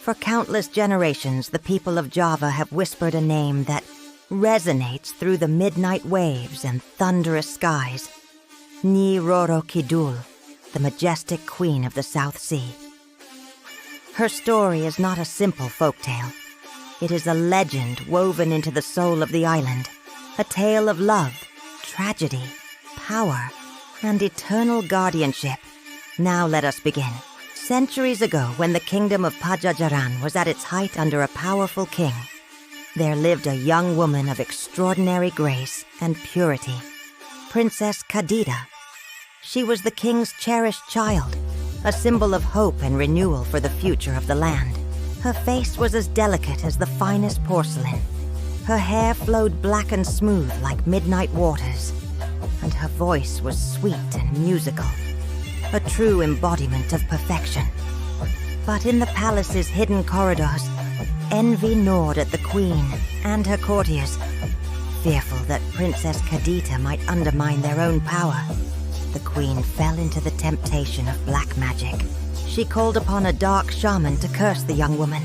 For countless generations, the people of Java have whispered a name that resonates through the midnight waves and thunderous skies. Roro Kidul, the majestic queen of the South Sea. Her story is not a simple folktale. It is a legend woven into the soul of the island, a tale of love, tragedy, power, and eternal guardianship. Now let us begin. Centuries ago, when the kingdom of Pajajaran was at its height under a powerful king, there lived a young woman of extraordinary grace and purity, Princess Kadita. She was the king's cherished child, a symbol of hope and renewal for the future of the land. Her face was as delicate as the finest porcelain. Her hair flowed black and smooth like midnight waters, and her voice was sweet and musical, a true embodiment of perfection. But in the palace's hidden corridors, envy gnawed at the queen and her courtiers. Fearful that Princess Kadita might undermine their own power, the queen fell into the temptation of black magic. She called upon a dark shaman to curse the young woman.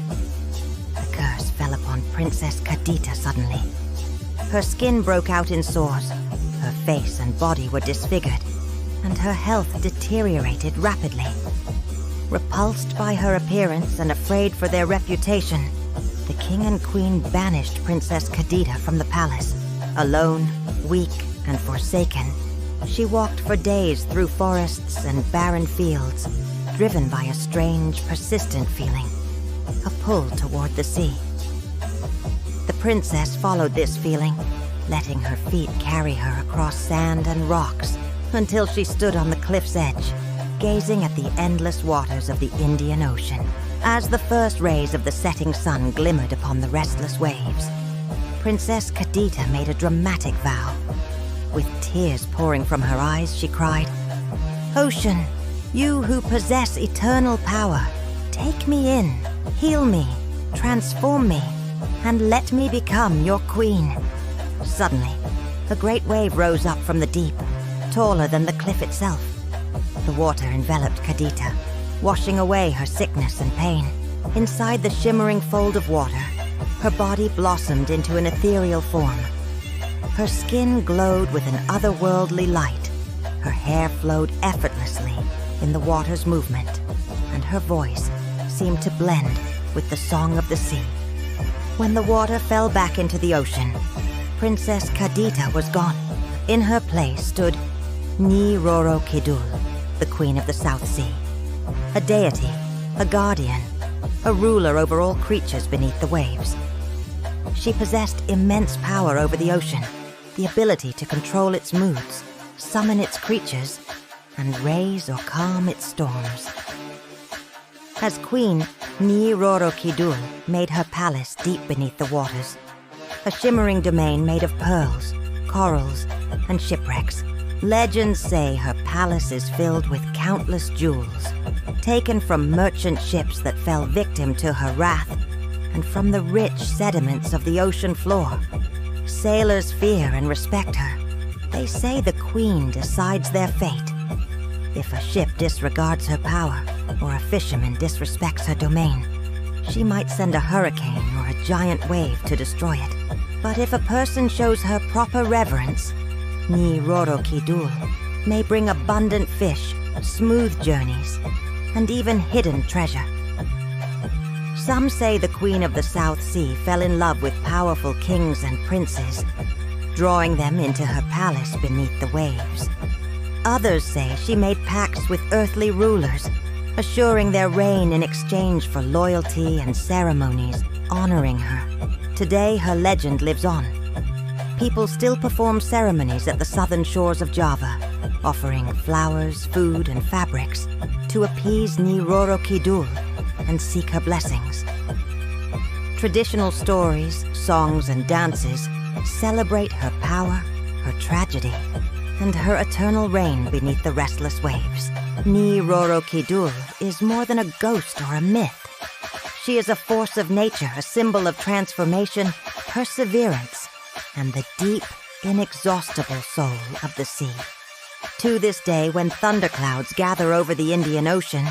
The curse fell upon Princess Kadita suddenly. Her skin broke out in sores, her face and body were disfigured, and her health deteriorated rapidly. Repulsed by her appearance and afraid for their reputation, the king and queen banished Princess Kadita from the palace. Alone, weak, and forsaken, she walked for days through forests and barren fields, driven by a strange, persistent feeling, a pull toward the sea. The princess followed this feeling, letting her feet carry her across sand and rocks until she stood on the cliff's edge, gazing at the endless waters of the Indian Ocean. As the first rays of the setting sun glimmered upon the restless waves, Princess Kadita made a dramatic vow. With tears pouring from her eyes, she cried, "Ocean, you who possess eternal power, take me in, heal me, transform me, and let me become your queen." Suddenly, a great wave rose up from the deep, taller than the cliff itself. The water enveloped Kadita, washing away her sickness and pain. Inside the shimmering fold of water, her body blossomed into an ethereal form. Her skin glowed with an otherworldly light. Her hair flowed effortlessly in the water's movement, and her voice seemed to blend with the song of the sea. When the water fell back into the ocean, Princess Kadita was gone. In her place stood Roro Kidul, the Queen of the South Sea. A deity, a guardian, a ruler over all creatures beneath the waves. She possessed immense power over the ocean, the ability to control its moods, summon its creatures, and raise or calm its storms. As queen, Roro Kidul made her palace deep beneath the waters, a shimmering domain made of pearls, corals, and shipwrecks. Legends say her palace is filled with countless jewels, taken from merchant ships that fell victim to her wrath, and from the rich sediments of the ocean floor. Sailors fear and respect her. They say the queen decides their fate. If a ship disregards her power, or a fisherman disrespects her domain, she might send a hurricane or a giant wave to destroy it. But if a person shows her proper reverence, Roro Kidul may bring abundant fish, smooth journeys, and even hidden treasure. Some say the Queen of the South Sea fell in love with powerful kings and princes, drawing them into her palace beneath the waves. Others say she made pacts with earthly rulers, assuring their reign in exchange for loyalty and ceremonies honoring her. Today, her legend lives on. People still perform ceremonies at the southern shores of Java, offering flowers, food, and fabrics to appease Roro Kidul and seek her blessings. Traditional stories, songs, and dances celebrate her power, her tragedy, and her eternal reign beneath the restless waves. Roro Kidul is more than a ghost or a myth. She is a force of nature, a symbol of transformation, perseverance, and the deep, inexhaustible soul of the sea. To this day, when thunderclouds gather over the Indian Ocean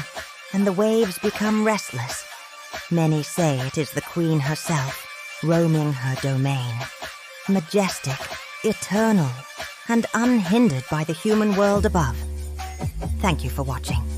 and the waves become restless, Many say it is the queen herself, roaming her domain. Majestic, eternal, and unhindered by the human world above. Thank you for watching.